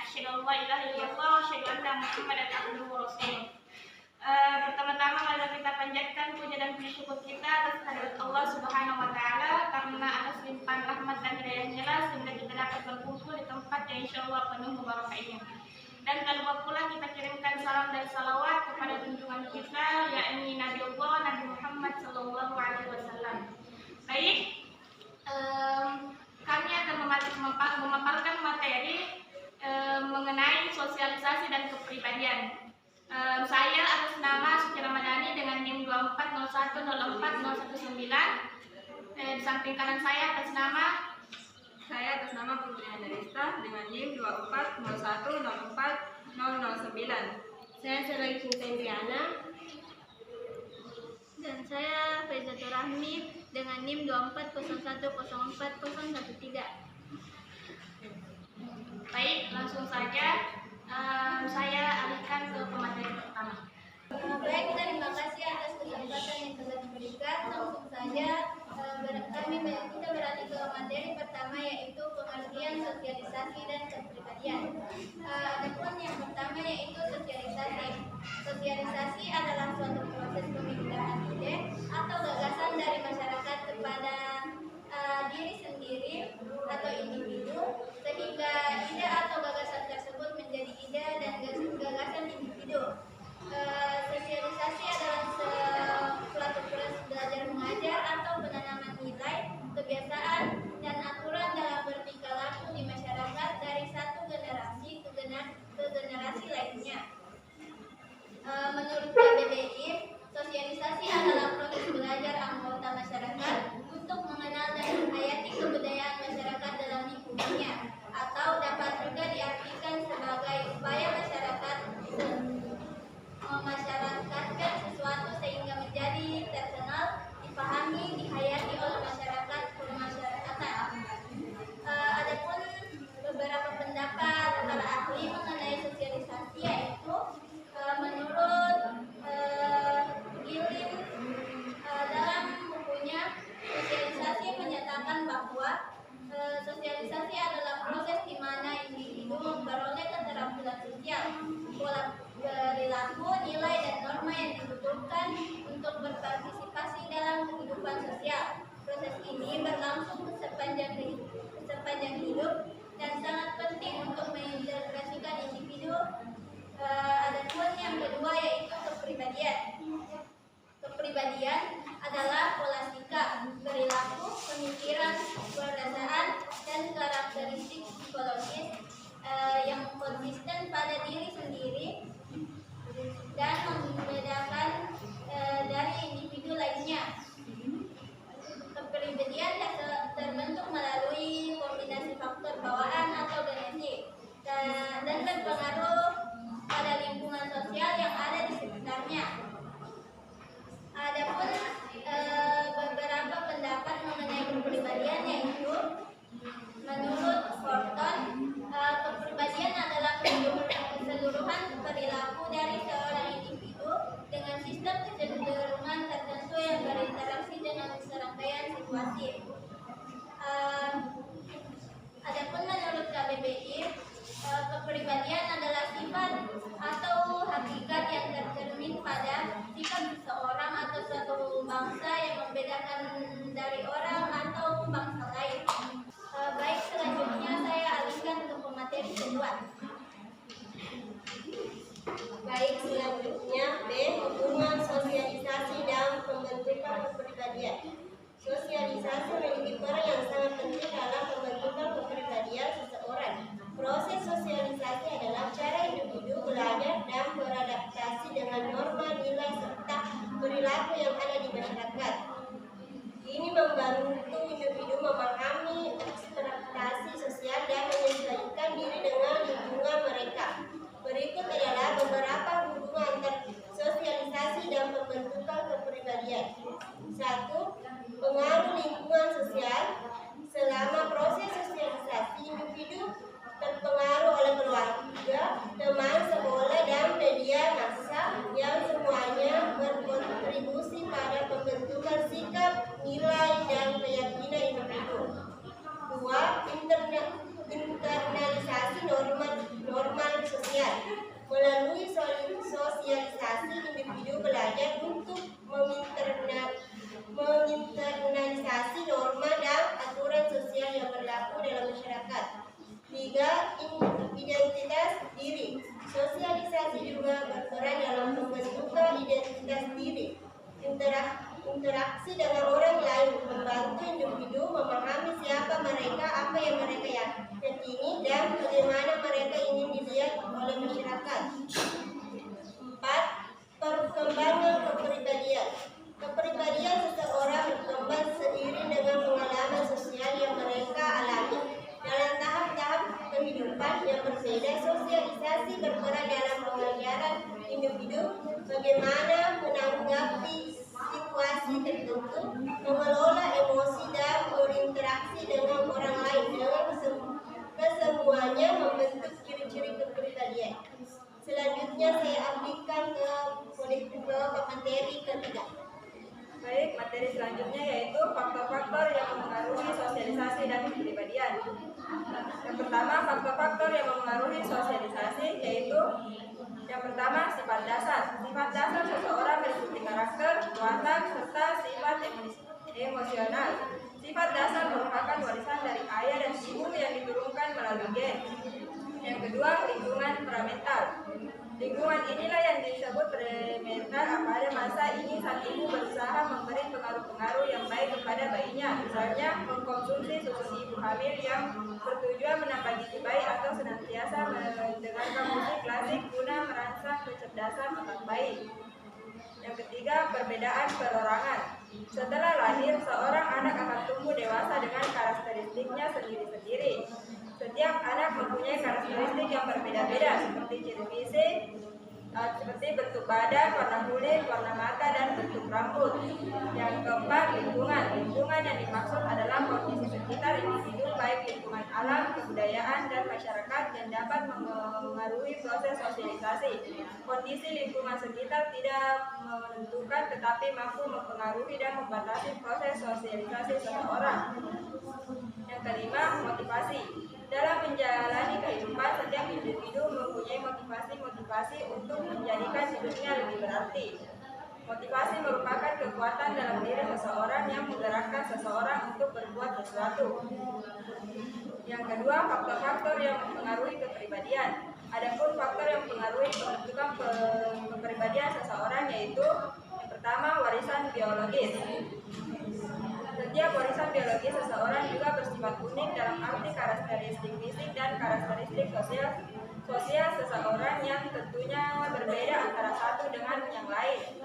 asyhadu an la ilaha illallah wa asyhadu anna Muhammadan abduhu wa rasuluh. Pertama-tama mari kita panjatkan puja dan puji syukur kita atas kehadirat Allah Subhanahu wa taala karena atas limpahan rahmat dan hidayahnya sehingga kita dapat berkumpul di tempat yang insyaallah penuh barakahnya. Dan tak lupa pula kita kirimkan salam dan salawat kepada junjungan kita yakni Nabi Allah Nabi Muhammad sallallahu alaihi wasallam. Baik, kami akan memaparkan materi mengenai sosialisasi dan kepribadian. Saya atas nama Suci Ramadhani dengan NIM 240104019. Di samping kanan saya atas nama Putri Andarista dengan NIM 240104009. Saya Selagi Cinta dan saya Faizatul Rahmi dengan NIM 240104013. Baik, langsung saja saya alihkan ke pemateri pertama. Baik, terima kasih atas kesempatan yang telah diberikan. Langsung saja kita beralih ke materi pertama yaitu pengertian sosialisasi dan kepribadian. Adapun yang pertama yaitu sosialisasi. Sosialisasi adalah suatu proses pemindahan ide atau gagasan dari masyarakat kepada diri sendiri atau individu sehingga ide atau gagasan tersebut menjadi ide dan gagasan individu. Sosialisasi adalah suatu proses belajar mengajar atau penanaman nilai, kebiasaan, dan aturan dalam bertingkah laku di masyarakat dari satu generasi ke generasi lainnya. Menurut KBBI, sosialisasi adalah proses belajar anggota masyarakat untuk mengenal dan menghayati kebudayaan masyarakat dalam lingkungannya, atau dapat juga diartikan sebagai upaya masyarakat memasyarakatkan sesuatu sehingga menjadi terkenal, dipahami, dihayati oleh masyarakat kemasyarakatan. Adapun beberapa pendapat para ahli mengenai sosialisasi yaitu menurut Gilim dalam bukunya sosialisasi menyatakan bahwa sosialisasi adalah proses di mana individu memperoleh keterampilan sosial, pola perilaku, nilai dan norma yang dibutuhkan untuk berpartisipasi dalam kehidupan sosial. Proses ini berlangsung sepanjang hidup dan sangat penting untuk mengintegrasikan individu. Adapun yang kedua yaitu kepribadian. Kepribadian adalah pola sikap, perilaku, pemikiran, perasaan, dan karakteristik psikologis yang konsisten pada diri sendiri dan membedakan dari individu lainnya. Kepribadian terbentuk melalui kombinasi faktor bawaan atau genetik dan berpengaruh pada lingkungan sosial yang ada di sekitarnya. Adapun beberapa pendapat mengenai kepribadian yaitu menurut Horton, kepribadian adalah keseluruhan perilaku dari seorang individu dengan sistem kecenderungan tertentu yang berinteraksi dengan serangkaian situasi. Adapun menurut KBBI, kepribadian adalah sifat atau hakikat yang tercermin pada sikap seseorang atau suatu bangsa yang membedakan dari orang atau bangsa lain. Baik, selanjutnya saya alihkan ke pemateri kedua. Baik, selanjutnya B. Hubungan sosialisasi dan pembentukan kepribadian. Sosialisasi memiliki peran yang sangat penting dalam pembentukan kepribadian seseorang. Proses sosialisasi adalah cara individu belajar dan beradaptasi dengan norma, nilai, serta perilaku yang ada di masyarakat. Ini membantu individu memahami ekspektasi sosial dan menyesuaikan diri dengan lingkungan mereka. Berikut adalah beberapa hubungan antar sosialisasi dan pembentukan kepribadian. 1. Pengaruh lingkungan sosial. Selama proses sosialisasi, individu terpengaruh oleh keluarga, teman, sekolah, dan media massa yang semuanya berkontribusi pada pembentukan sikap, nilai, dan keyakinan individu. 2. Internalisasi norma juga berperan dalam pembentukan identitas diri, interaksi dengan orang lain, membantu individu memahami siapa mereka, apa yang mereka yakini, dan bagaimana mereka ingin dilihat oleh masyarakat. 4. Perkembangan kepribadian. Kepribadian seseorang berkembang seiring dengan pengalaman sosial yang mereka alami. Dalam tahap-tahap kehidupan yang berbeda, sosialisasi berperan dalam pengajaran individu bagaimana menanggapi situasi tertentu, mengelola emosi, dan berinteraksi dengan orang lain. Dengan kesemuanya membentuk ciri-ciri kepribadian. Selanjutnya saya alihkan ke materi ketiga. Baik, materi selanjutnya yaitu faktor-faktor yang mempengaruhi sosialisasi dan kepribadian. Yang pertama, faktor-faktor yang mempengaruhi sosialisasi yaitu yang pertama, sifat dasar. Sifat dasar seseorang meliputi karakter, watak, serta sifat emosional. Sifat dasar merupakan warisan dari ayah dan ibu yang diturunkan melalui gen. Yang kedua, lingkungan paramental. Lingkungan inilah yang disebut paramental. Pada masa ini sang ibu berusaha memberi pengaruh-pengaruh yang baik kepada bayinya, misalnya mengkonsumsi susu ibu hamil yang bertujuan menambah gizi bayi atau senantiasa mendengarkan musik klasik guna merangsang kecerdasan otak bayi. Yang ketiga, perbedaan perorangan. Setelah lahir, seorang anak akan tumbuh dewasa dengan karakteristiknya sendiri-sendiri. Setiap anak mempunyai karakteristik yang berbeda-beda seperti ciri fisik, seperti bentuk badan, warna kulit, warna mata, dan bentuk rambut. Yang keempat, lingkungan. Lingkungan yang dimaksud adalah kondisi sekitar individu, baik lingkungan alam, kebudayaan, dan masyarakat yang dapat mengaruhi proses sosialisasi. Kondisi lingkungan sekitar tidak menentukan tetapi mampu mempengaruhi dan membatasi proses sosialisasi seseorang. Yang kelima, motivasi. Dalam menjalani kehidupan, setiap individu mempunyai motivasi untuk menjadikan hidupnya lebih berarti. Motivasi merupakan kekuatan dalam diri seseorang yang menggerakkan seseorang untuk berbuat sesuatu. Yang kedua, faktor-faktor yang mempengaruhi kepribadian. Adapun faktor yang mempengaruhi pembentukan kepribadian seseorang yaitu yang pertama, warisan biologis. Setiap warisan biologis seseorang juga bersifat unik dalam arti karakteristik fisik dan karakteristik sosial seseorang yang tentunya berbeda antara satu dengan yang lain.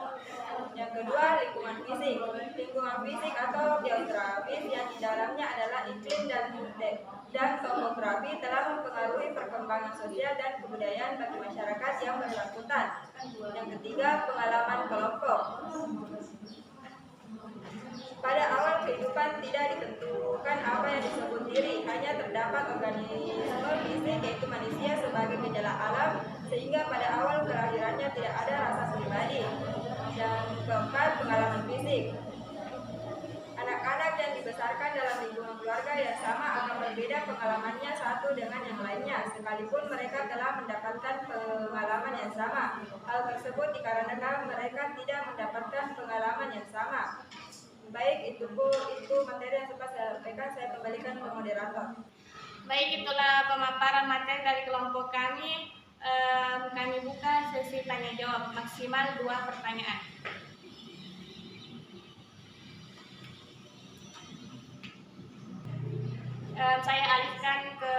Yang kedua, lingkungan fisik. Lingkungan fisik atau geografis yang di dalamnya adalah iklim dan topografi telah mempengaruhi perkembangan sosial dan kebudayaan bagi masyarakat yang bersangkutan. Yang ketiga, pengalaman kelompok. Pada awal kehidupan tidak ditentukan apa yang disebut diri, hanya terdapat organisme fisik yaitu manusia sebagai gejala alam, sehingga pada awal kelahirannya tidak ada rasa pribadi. Yang keempat, pengalaman fisik. Anak-anak yang dibesarkan dalam lingkungan keluarga yang sama akan berbeda pengalamannya satu dengan yang lainnya, sekalipun mereka telah mendapatkan pengalaman yang sama. Hal tersebut dikarenakan mereka tidak mendapatkan pengalaman yang sama. Baik, itu materi yang sempat saya sampaikan. Saya kembalikan ke moderator. Baik, itulah pemaparan materi dari kelompok kami. Kami buka sesi tanya jawab maksimal 2 pertanyaan. Saya alihkan ke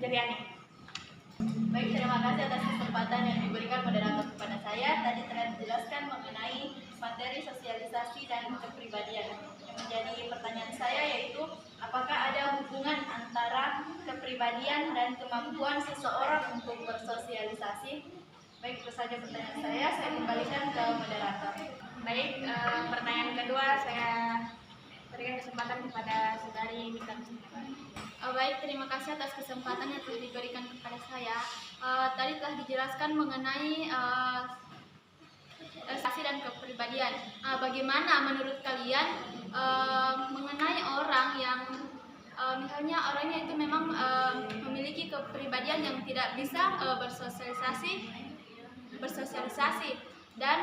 Jeriani. Baik, terima kasih atas kesempatan yang diberikan moderator kepada saya. Tadi telah dijelaskan mengenai materi sosialisasi dan kepribadian. Yang menjadi pertanyaan saya yaitu, apakah ada hubungan antara kepribadian dan kemampuan seseorang untuk bersosialisasi? Baik, itu saja pertanyaan saya kembalikan ke moderator. Baik, pertanyaan kedua saya berikan kesempatan kepada saudari Mita. Baik, terima kasih atas kesempatan yang telah diberikan kepada saya. Tadi telah dijelaskan mengenai sosialisasi dan kepribadian. Bagaimana menurut kalian mengenai orang yang misalnya orangnya itu memang memiliki kepribadian yang tidak bisa bersosialisasi dan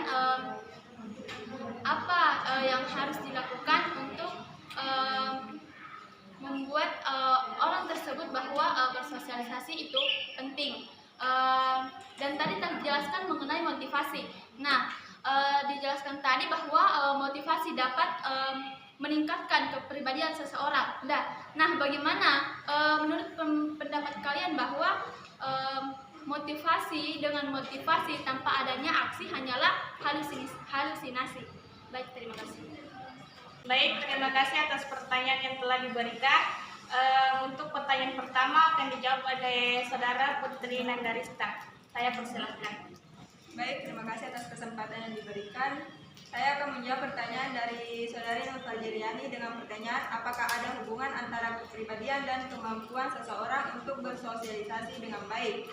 apa yang harus dilakukan untuk membuat orang tersebut bahwa bersosialisasi itu penting. Dan tadi dijelaskan mengenai motivasi. Nah, dijelaskan tadi bahwa motivasi dapat meningkatkan kepribadian seseorang. Nah, bagaimana menurut pendapat kalian bahwa motivasi dengan motivasi tanpa adanya aksi hanyalah halusinasi? Baik, terima kasih. Baik, terima kasih atas pertanyaan yang telah diberikan. Untuk pertanyaan pertama akan dijawab oleh Saudara Putri Nandarista. Saya persilahkan. Baik, terima kasih atas kesempatan yang diberikan. Saya akan menjawab pertanyaan dari Saudari Nur Fajriani dengan pertanyaan, apakah ada hubungan antara kepribadian dan kemampuan seseorang untuk bersosialisasi dengan baik?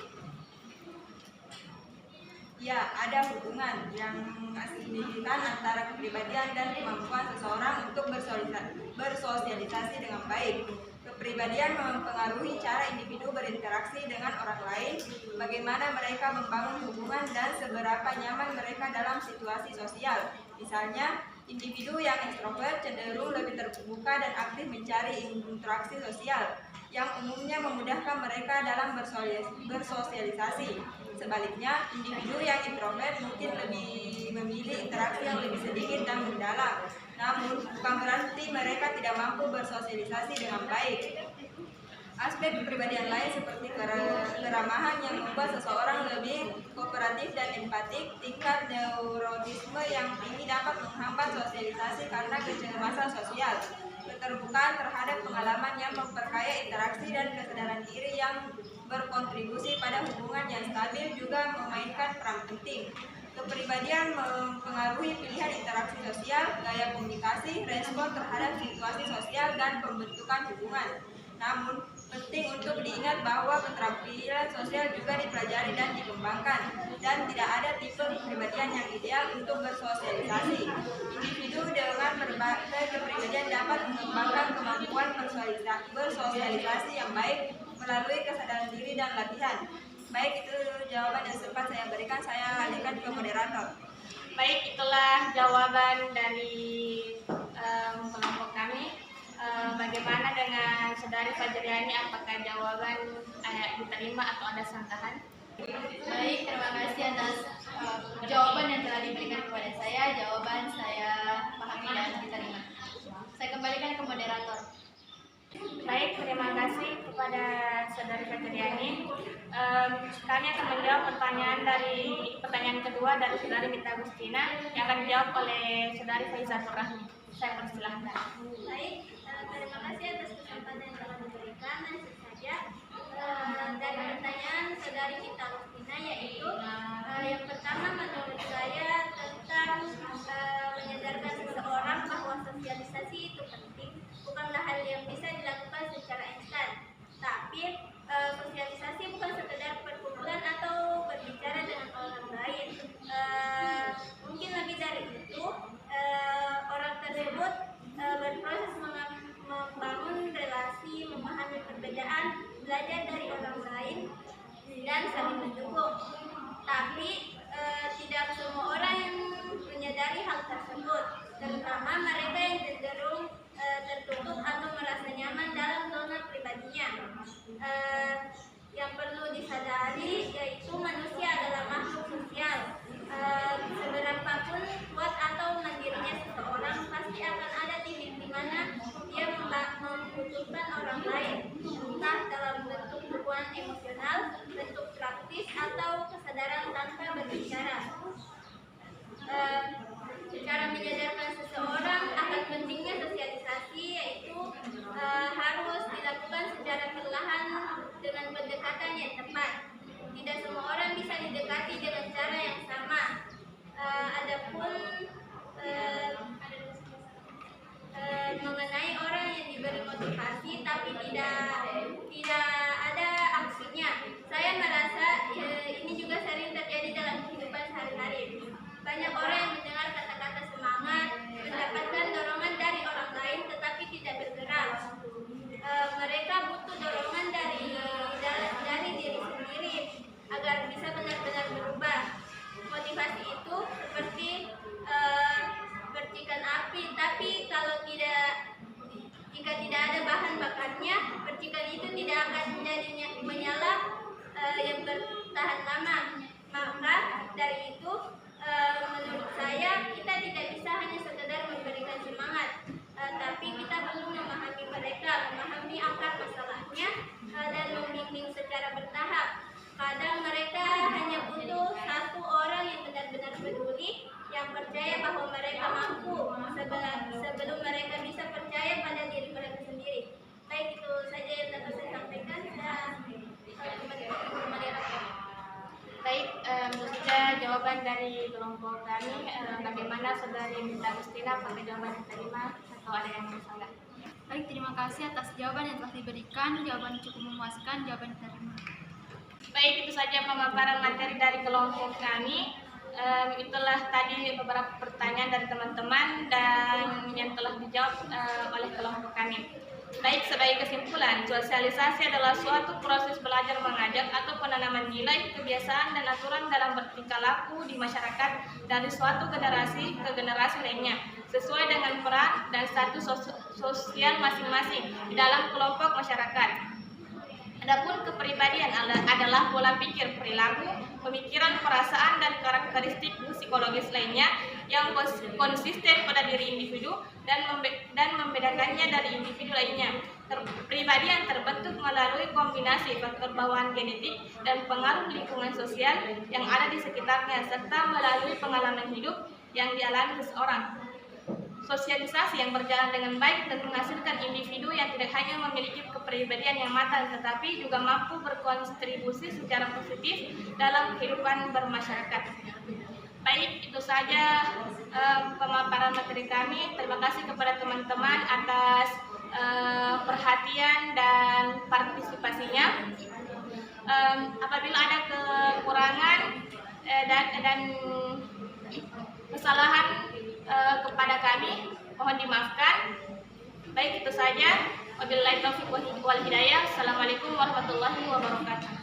Ya, ada hubungan yang signifikan antara kepribadian dan kemampuan seseorang untuk bersosialisasi dengan baik. Kepribadian mempengaruhi cara individu berinteraksi dengan orang lain, bagaimana mereka membangun hubungan dan seberapa nyaman mereka dalam situasi sosial. Misalnya, individu yang ekstrovert cenderung lebih terbuka dan aktif mencari interaksi sosial, yang umumnya memudahkan mereka dalam bersosialisasi. Sebaliknya, individu yang introvert mungkin lebih memilih interaksi yang lebih sedikit dan mendalam. Namun, bukan berarti mereka tidak mampu bersosialisasi dengan baik. Aspek kepribadian lain seperti keramahan yang membuat seseorang lebih kooperatif dan empatik, tingkat neurotisme yang tinggi dapat menghambat sosialisasi karena kecemasan sosial, keterbukaan terhadap pengalaman yang memperkaya interaksi dan kesadaran diri yang berkontribusi pada hubungan yang stabil juga memainkan peran penting. Kepribadian mempengaruhi pilihan interaksi sosial, gaya komunikasi, respon terhadap situasi sosial, dan pembentukan hubungan. Namun, penting untuk diingat bahwa keterampilan sosial juga dipelajari dan dikembangkan, dan tidak ada tipe kepribadian yang ideal untuk bersosialisasi. Individu dengan berbagai kepribadian dapat mengembangkan kemampuan bersosialisasi yang baik melalui kesadaran diri dan latihan. Baik, itu jawaban yang sempat saya berikan. Saya alihkan ke moderator. Baik, itulah jawaban dari kelompok kami. Bagaimana dengan Saudari Fajriani? Apakah jawaban diterima atau ada sanggahan? Baik, terima kasih atas jawaban yang telah diberikan kepada saya. Jawaban saya pahami dan diterima. Saya kembalikan ke moderator. Baik, terima kasih kepada Saudari Fajriani. Kami akan menjawab pertanyaan kedua dari Saudari Mita Agustina yang akan dijawab oleh Saudari Faizatul Rahmi. Saya persilahkan. Baik, terima kasih atas kesempatan yang telah diberikan. Langsung saja dari pertanyaan Saudari Mita Agustina, yaitu yang pertama menurut saya tentang menyadarkan seseorang bahwa sosialisasi itu penting bukanlah hal yang bisa dilakukan secara instan, tapi sosialisasi bukan sekedar perkumpulan atau berbicara dengan orang lain. Mungkin lebih dari itu, orang tersebut berproses membangun relasi, memahami perbedaan, belajar dari orang lain, dan saling mendukung. Tapi tidak semua orang yang menyadari hal tersebut, terutama mereka yang cenderung tertutup atau merasa nyaman dalam zona pribadinya. Yang perlu disadari yaitu manusia adalah makhluk sosial. Seberapapun kuat atau mandirinya seseorang, pasti akan ada titik di mana dia membutuhkan orang lain, entah dalam bentuk dukungan emosional, bentuk praktis, atau kesadaran tanpa berbicara. Cara menyadarkan seseorang akan pentingnya sosialisasi yaitu harus dilakukan secara perlahan dengan pendekatan yang tepat. Tidak semua orang bisa didekati dengan cara yang sama. Adapun mengenai orang yang diberi motivasi tapi tidak ada aksinya, saya merasa ini juga sering terjadi dalam kehidupan sehari-hari. Banyak orang yang mendengar kata-kata semangat, mendapatkan dorongan dari orang lain tetapi tidak bergerak. Mereka butuh dorongan dari diri sendiri agar bisa benar-benar berubah. Motivasi itu seperti percikan api, tapi jika tidak ada bahan bakarnya, percikan itu tidak akan Maka dari itu menurut saya kita tidak bisa hanya sekedar memberikan semangat, tapi kita perlu memahami mereka, memahami akar masalahnya, dan membimbing secara bertahap. Kadang mereka hanya butuh satu orang yang benar-benar peduli, yang percaya bahwa mereka mampu sebelum mereka bisa percaya pada diri mereka sendiri. Baik, itu saja yang dapat saya sampaikan. Baik, saja jawaban dari kelompok kami. Bagaimana Saudari Minta Agustina, apakah jawaban yang diterima atau ada yang salah? Baik, terima kasih atas jawaban yang telah diberikan. Jawaban cukup memuaskan, jawaban diterima. Baik, itu saja pemaparan materi dari kelompok kami. Itulah tadi beberapa pertanyaan dari teman-teman dan yang telah dijawab oleh kelompok kami. Baik, sebagai kesimpulan, sosialisasi adalah suatu proses belajar mengajar atau penanaman nilai, kebiasaan, dan aturan dalam bertingkah laku di masyarakat dari suatu generasi ke generasi lainnya, sesuai dengan peran dan status sosial masing-masing di dalam kelompok masyarakat. Adapun kepribadian adalah pola pikir, perilaku, pemikiran, perasaan, dan karakteristik psikologis lainnya yang konsisten pada diri individu dan membedakannya dari individu lainnya. Kepribadian terbentuk melalui kombinasi faktor bawaan genetik dan pengaruh lingkungan sosial yang ada di sekitarnya, serta melalui pengalaman hidup yang dialami seseorang. Sosialisasi yang berjalan dengan baik dan menghasilkan individu yang tidak hanya memiliki kepribadian yang matang, tetapi juga mampu berkontribusi secara positif dalam kehidupan bermasyarakat. Baik, itu saja pemaparan materi kami. Terima kasih kepada teman-teman atas perhatian dan partisipasinya. Apabila ada kekurangan dan kesalahan kepada kami, mohon dimaafkan. Baik, itu saja. Wabillahi taufiq wal hidayah. Assalamualaikum warahmatullahi wabarakatuh.